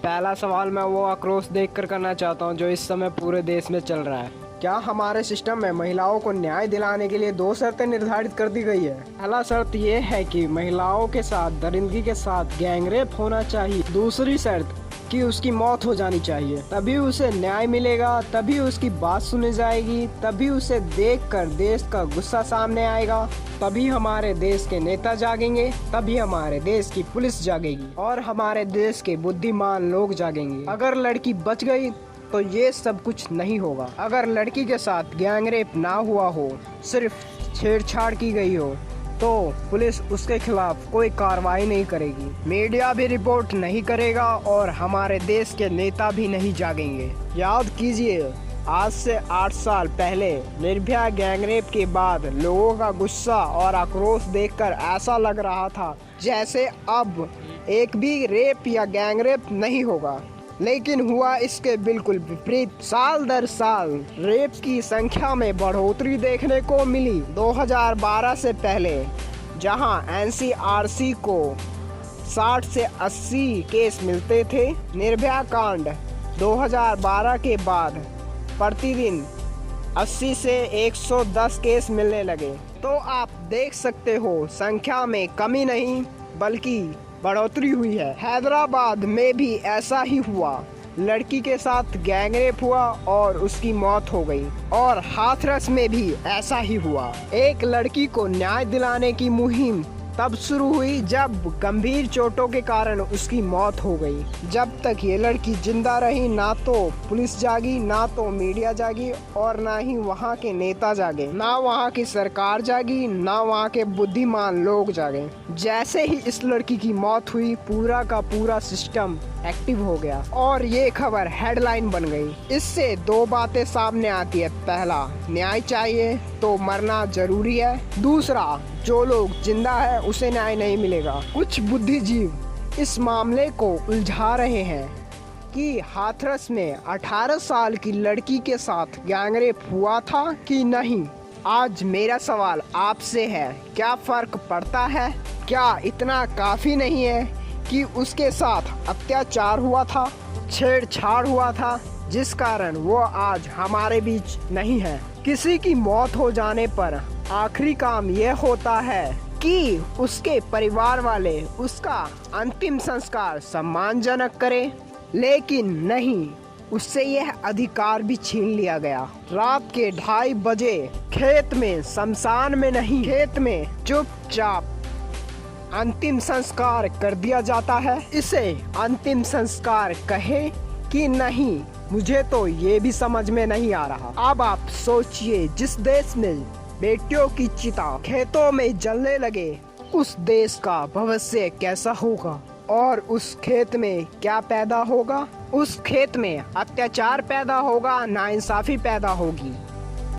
पहला सवाल मैं वो आक्रोश देखकर करना चाहता हूँ जो इस समय पूरे देश में चल रहा है। क्या हमारे सिस्टम में महिलाओं को न्याय दिलाने के लिए 2 शर्तें निर्धारित कर दी गई है। पहला शर्त ये है कि महिलाओं के साथ दरिंदगी के साथ गैंगरेप होना चाहिए। दूसरी शर्त कि उसकी मौत हो जानी चाहिए, तभी उसे न्याय मिलेगा, तभी उसकी बात सुनी जाएगी, तभी उसे देखकर देश का गुस्सा सामने आएगा, तभी हमारे देश के नेता जागेंगे, तभी हमारे देश की पुलिस जागेगी और हमारे देश के बुद्धिमान लोग जागेंगे। अगर लड़की बच गई तो ये सब कुछ नहीं होगा। अगर लड़की के साथ गैंगरेप ना हुआ हो, सिर्फ छेड़छाड़ की गई हो, तो पुलिस उसके खिलाफ कोई कार्रवाई नहीं करेगी, मीडिया भी रिपोर्ट नहीं करेगा और हमारे देश के नेता भी नहीं जागेंगे। याद कीजिए, आज से 8 साल पहले निर्भया गैंगरेप के बाद लोगों का गुस्सा और आक्रोश देखकर ऐसा लग रहा था जैसे अब एक भी रेप या गैंगरेप नहीं होगा, लेकिन हुआ इसके बिल्कुल विपरीत। साल दर साल रेप की संख्या में बढ़ोतरी देखने को मिली। 2012 से पहले जहां एनसीआरसी को 60 से 80 केस मिलते थे, निर्भया कांड 2012 के बाद प्रतिदिन 80 से 110 केस मिलने लगे। तो आप देख सकते हो, संख्या में कमी नहीं बल्कि बढ़ोतरी हुई है। हैदराबाद में भी ऐसा ही हुआ, लड़की के साथ गैंगरेप हुआ और उसकी मौत हो गई। और हाथरस में भी ऐसा ही हुआ। एक लड़की को न्याय दिलाने की मुहिम तब शुरू हुई जब गंभीर चोटों के कारण उसकी मौत हो गई। जब तक ये लड़की जिंदा रही, ना तो पुलिस जागी, ना तो मीडिया जागी और ना ही वहाँ के नेता जागे, ना वहाँ की सरकार जागी, ना वहाँ के बुद्धिमान लोग जागे। जैसे ही इस लड़की की मौत हुई, पूरा का पूरा सिस्टम एक्टिव हो गया और ये खबर हेडलाइन बन गई। इससे 2 बातें सामने आती है। पहला, न्याय चाहिए तो मरना जरूरी है। दूसरा, जो लोग जिंदा है उसे न्याय नहीं मिलेगा। कुछ बुद्धिजीव इस मामले को उलझा रहे हैं कि हाथरस में 18 साल की लड़की के साथ गैंगरेप हुआ था कि नहीं। आज मेरा सवाल आपसे है, क्या फर्क पड़ता है? क्या इतना काफी नहीं है कि उसके साथ अत्याचार हुआ था, छेड़छाड़ हुआ था, जिस कारण वो आज हमारे बीच नहीं है। किसी की मौत हो जाने पर आखिरी काम यह होता है कि उसके परिवार वाले उसका अंतिम संस्कार सम्मानजनक करें, लेकिन नहीं, उससे यह अधिकार भी छीन लिया गया। रात के 2:30 बजे खेत में, शमशान में नहीं, खेत में चुपचाप अंतिम संस्कार कर दिया जाता है। इसे अंतिम संस्कार कहे कि नहीं, मुझे तो ये भी समझ में नहीं आ रहा। अब आप सोचिए, जिस देश में बेटियों की चिता खेतों में जलने लगे, उस देश का भविष्य कैसा होगा और उस खेत में क्या पैदा होगा? उस खेत में अत्याचार पैदा होगा, नाइंसाफी पैदा होगी।